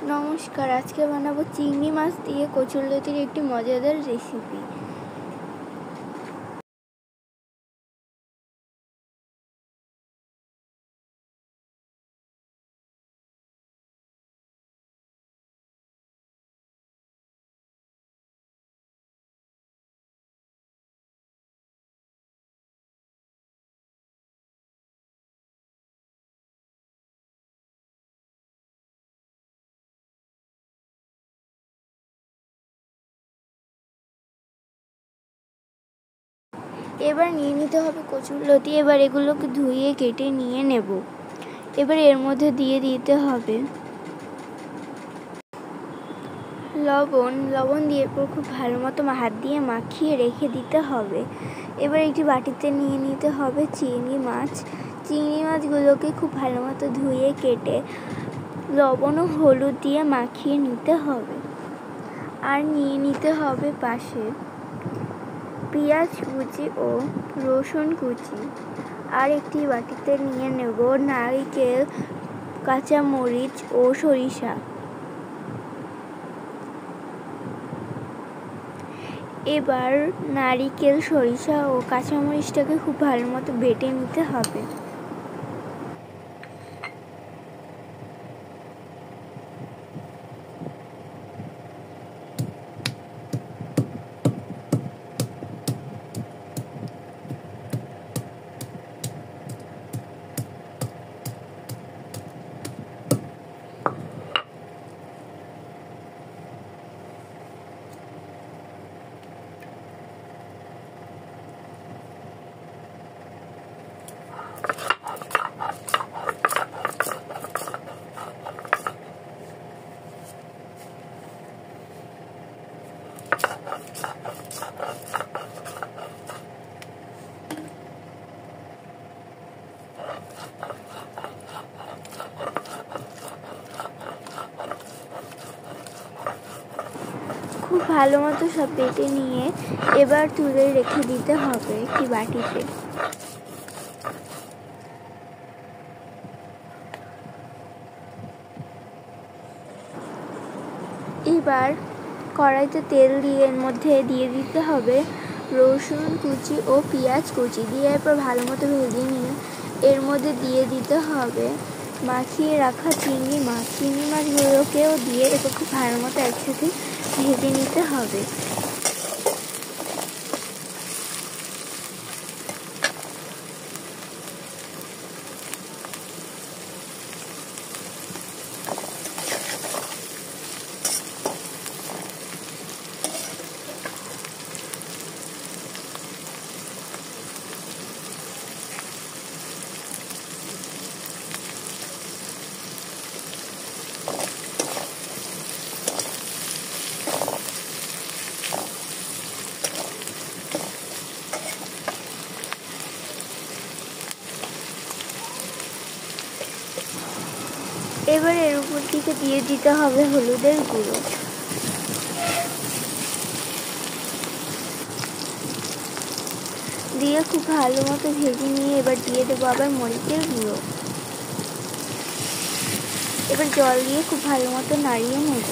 নমস্কার, আজকে বানাবো চিংড়ি মাছ দিয়ে কচুরলতির একটি মজাদার রেসিপি। এবার নিয়ে নিতে হবে কচুরলতি। এবার এগুলোকে ধুয়ে কেটে নিয়ে নেব। এবার এর মধ্যে দিয়ে দিতে হবে লবণ দিয়ে খুব ভালো মতো হাত দিয়ে মাখিয়ে রেখে দিতে হবে। এবার একটি বাটিতে নিয়ে নিতে হবে চিংড়ি মাছগুলোকে খুব ভালো মতো ধুয়ে কেটে লবণ ও হলুদ দিয়ে মাখিয়ে নিতে হবে। আর নিয়ে নিতে হবে পাশে পেঁয়াজ কুচি ও রসুন কুচি। আর একটি বাটিতে নিয়ে নেব নারকেল, কাঁচামরিচ ও সরিষা। এবার নারকেল, সরিষা ও কাঁচামরিচটাকে খুব ভালো মতো বেটে নিতে হবে। খুব ভালো মতো সব বেটে নিয়ে এবার তুলে রেখে দিতে হবে একটি বাটিতে। এবার কড়াইতে তেল দিয়ে এর মধ্যে দিয়ে দিতে হবে রসুন কুচি ও পেঁয়াজ কুচি দিয়ে এরপর ভালো মতো ভেজে নিয়ে এর মধ্যে দিয়ে দিতে হবে মাখিয়ে রাখা চিংড়ি মাছগুলোকেও দিয়ে এরপর খুব ভালো মতো একসাথে ভেজে নিতে হবে। এবার এর উপর থেকে দিয়ে দিতে হবে হলুদের গুঁড়ো। দিয়ে খুব ভালো মতো ভেজে নিয়ে এবার দিয়ে দেবো আবার মরিচের গুঁড়ো। এবার জল দিয়ে খুব ভালো মতো নাড়িয়ে নেব।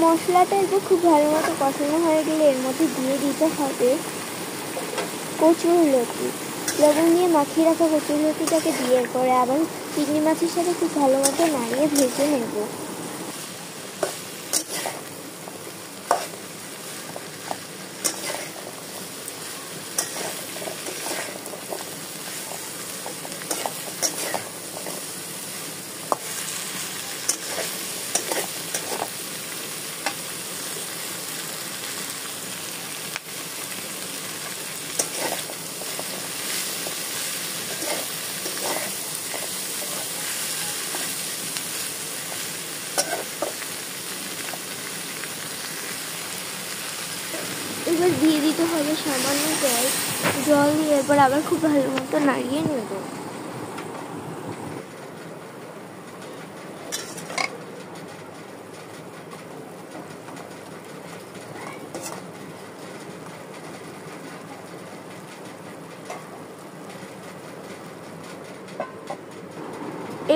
মশলাটা একটু খুব ভালো মতো কষানো হয়ে গেলে এর মধ্যে দিয়ে দিতে হবে কচুরলতি। লবণ দিয়ে মাখিয়ে রাখা কচুরলতিটাকে দিয়ে পরে আবার চিংড়ি মাছের সাথে খুব ভালো মতো নাড়িয়ে ভেজে নেব। এবার দিয়ে দিতে হবে সামান্য জল। জল দিয়ে এরপর আবার খুব ভালো মতো নাড়িয়ে নেব।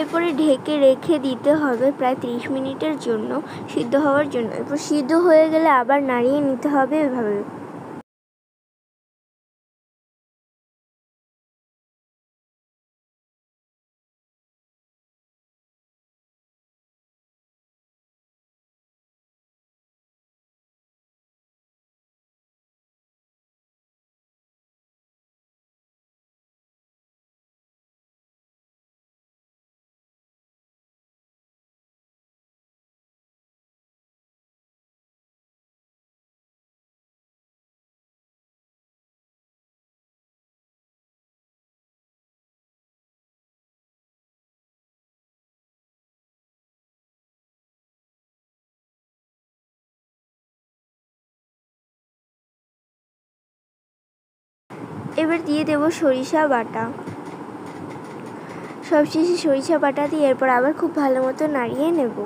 এরপরে ঢেকে রেখে দিতে হবে প্রায় 30 মিনিটের জন্য, সিদ্ধ হওয়ার জন্য। এরপর সিদ্ধ হয়ে গেলে আবার নাড়িয়ে নিতে হবে এভাবে। এবার দিয়ে দেব সরিষা বাটা। সবশেষে সরিষা বাটা দিয়ে এরপর আবার খুব ভালো মতো নাড়িয়ে নেব।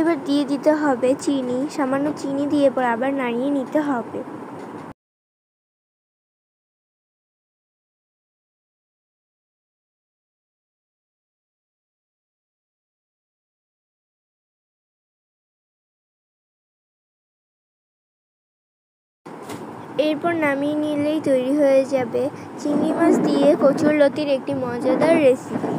এবার দিয়ে দিতে হবে চিনি, সামান্য চিনি দিয়ে এরপর আবার নাড়িয়ে নিতে হবে। এরপর নামিয়ে নিলেই তৈরি হয়ে যাবে চিংড়ি মাছ দিয়ে কচুরলতির একটি মজাদার রেসিপি।